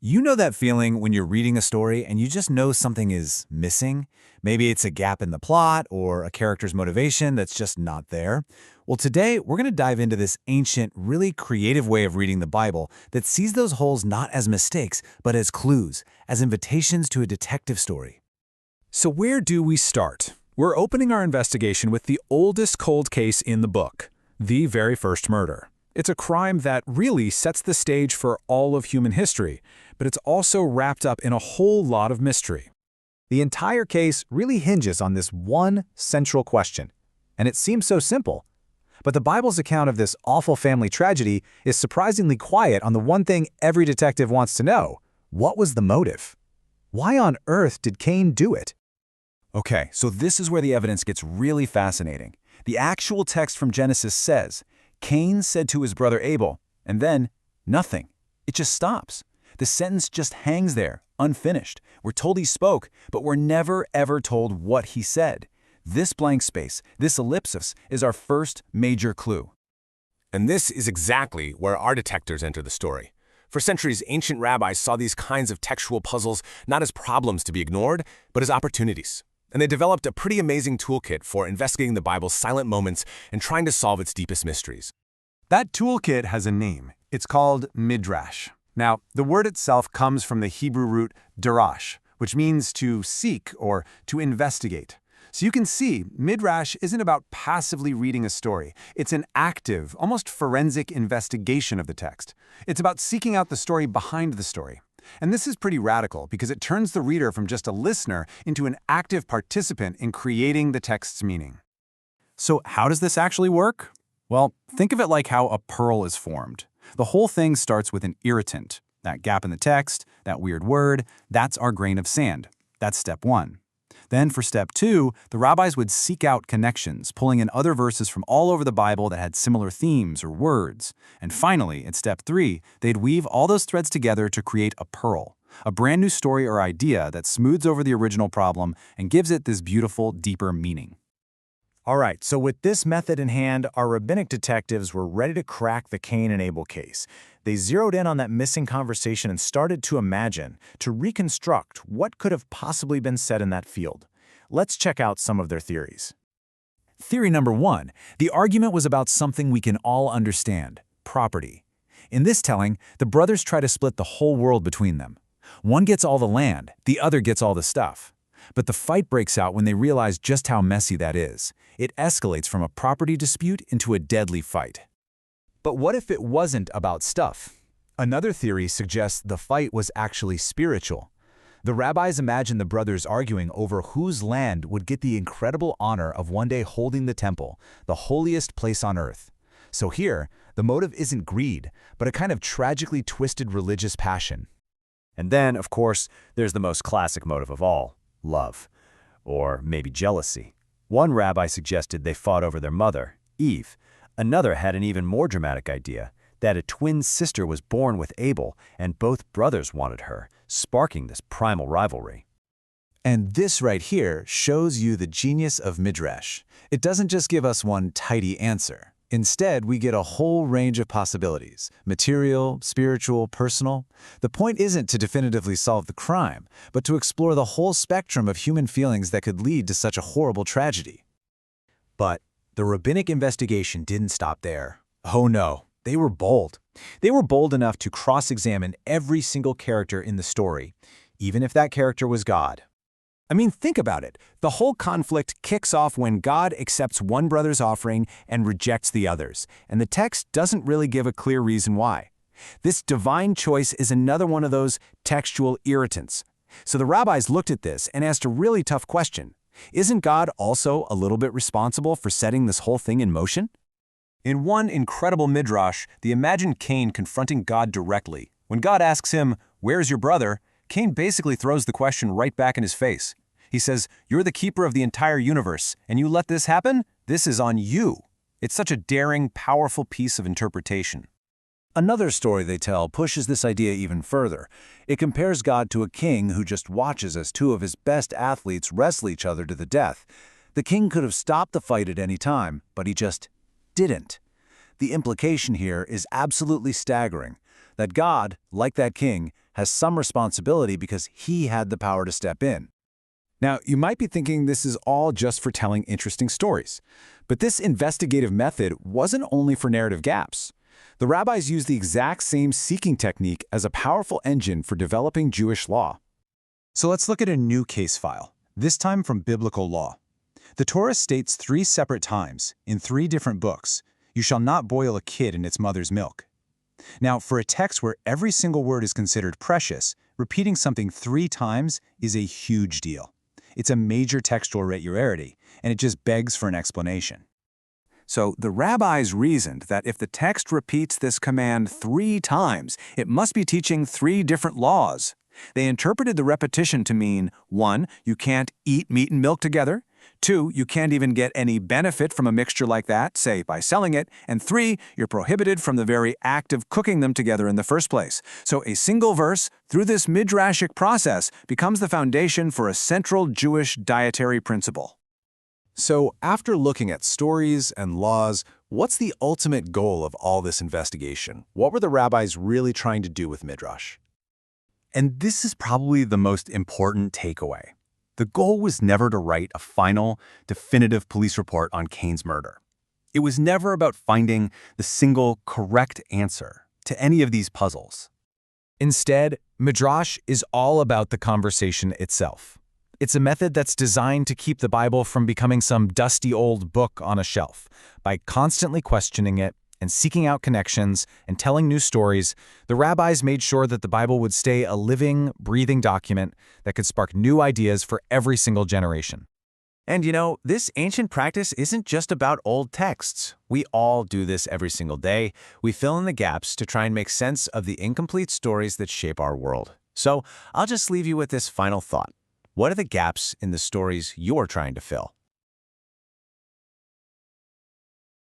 You know that feeling when you're reading a story and you just know something is missing? Maybe it's a gap in the plot or a character's motivation that's just not there. Well, today we're going to dive into this ancient, really creative way of reading the Bible that sees those holes not as mistakes, but as clues, as invitations to a detective story. So where do we start? We're opening our investigation with the oldest cold case in the book, the very first murder. It's a crime that really sets the stage for all of human history, but it's also wrapped up in a whole lot of mystery. The entire case really hinges on this one central question, and it seems so simple. But the Bible's account of this awful family tragedy is surprisingly quiet on the one thing every detective wants to know. What was the motive? Why on earth did Cain do it? Okay, so this is where the evidence gets really fascinating. The actual text from Genesis says, Cain said to his brother Abel, and then nothing. It just stops. The sentence just hangs there, unfinished. We're told he spoke, but we're never ever told what he said. This blank space, this ellipsis, is our first major clue. And this is exactly where our detectives enter the story. For centuries, ancient rabbis saw these kinds of textual puzzles not as problems to be ignored, but as opportunities. And they developed a pretty amazing toolkit for investigating the Bible's silent moments and trying to solve its deepest mysteries. That toolkit has a name. It's called Midrash. Now, the word itself comes from the Hebrew root darash, which means to seek or to investigate. So you can see, Midrash isn't about passively reading a story. It's an active, almost forensic investigation of the text. It's about seeking out the story behind the story. And this is pretty radical because it turns the reader from just a listener into an active participant in creating the text's meaning. So how does this actually work? Well, think of it like how a pearl is formed. The whole thing starts with an irritant. That gap in the text, that weird word, that's our grain of sand. That's step one. Then for step two, the rabbis would seek out connections, pulling in other verses from all over the Bible that had similar themes or words. And finally, at step three, they'd weave all those threads together to create a pearl, a brand new story or idea that smooths over the original problem and gives it this beautiful, deeper meaning. All right, so with this method in hand, our rabbinic detectives were ready to crack the Cain and Abel case. They zeroed in on that missing conversation and started to imagine, to reconstruct what could have possibly been said in that field. Let's check out some of their theories. Theory number one, the argument was about something we can all understand, property. In this telling, the brothers try to split the whole world between them. One gets all the land, the other gets all the stuff. But the fight breaks out when they realize just how messy that is. It escalates from a property dispute into a deadly fight. But what if it wasn't about stuff? Another theory suggests the fight was actually spiritual. The rabbis imagined the brothers arguing over whose land would get the incredible honor of one day holding the temple, the holiest place on earth. So here, the motive isn't greed, but a kind of tragically twisted religious passion. And then, of course, there's the most classic motive of all. Love, or maybe jealousy. One rabbi suggested they fought over their mother, Eve. Another had an even more dramatic idea, that a twin sister was born with Abel and both brothers wanted her, sparking this primal rivalry. And this right here shows you the genius of Midrash. It doesn't just give us one tidy answer. Instead, we get a whole range of possibilities, material, spiritual, personal. The point isn't to definitively solve the crime, but to explore the whole spectrum of human feelings that could lead to such a horrible tragedy. But the rabbinic investigation didn't stop there. Oh no, They were bold. They were bold enough to cross-examine every single character in the story, even if that character was God. I mean, think about it. The whole conflict kicks off when God accepts one brother's offering and rejects the others, and the text doesn't really give a clear reason why. This divine choice is another one of those textual irritants. So the rabbis looked at this and asked a really tough question. Isn't God also a little bit responsible for setting this whole thing in motion? In one incredible midrash, the imagined Cain confronting God directly. When God asks him, "Where's your brother?" Cain basically throws the question right back in his face. He says, "You're the keeper of the entire universe, and you let this happen? This is on you." It's such a daring, powerful piece of interpretation. Another story they tell pushes this idea even further. It compares God to a king who just watches as two of his best athletes wrestle each other to the death. The king could have stopped the fight at any time, but he just didn't. The implication here is absolutely staggering. that God, like that king, has some responsibility because he had the power to step in. Now, you might be thinking this is all just for telling interesting stories. But this investigative method wasn't only for narrative gaps. The rabbis used the exact same seeking technique as a powerful engine for developing Jewish law. So let's look at a new case file, this time from biblical law. The Torah states 3 separate times, in 3 different books, you shall not boil a kid in its mother's milk. Now, for a text where every single word is considered precious, repeating something 3 times is a huge deal. It's a major textual irregularity, and it just begs for an explanation. So the rabbis reasoned that if the text repeats this command 3 times, it must be teaching 3 different laws. They interpreted the repetition to mean, 1, you can't eat meat and milk together, 2, you can't even get any benefit from a mixture like that, say by selling it, and 3, you're prohibited from the very act of cooking them together in the first place. So a single verse, through this midrashic process, becomes the foundation for a central Jewish dietary principle. So after looking at stories and laws, what's the ultimate goal of all this investigation? What were the rabbis really trying to do with Midrash? And this is probably the most important takeaway. The goal was never to write a final, definitive police report on Cain's murder. It was never about finding the single correct answer to any of these puzzles. Instead, Midrash is all about the conversation itself. It's a method that's designed to keep the Bible from becoming some dusty old book on a shelf. By constantly questioning it and seeking out connections and telling new stories, the rabbis made sure that the Bible would stay a living, breathing document that could spark new ideas for every single generation. And you know, this ancient practice isn't just about old texts. We all do this every single day. We fill in the gaps to try and make sense of the incomplete stories that shape our world. So I'll just leave you with this final thought. What are the gaps in the stories you're trying to fill?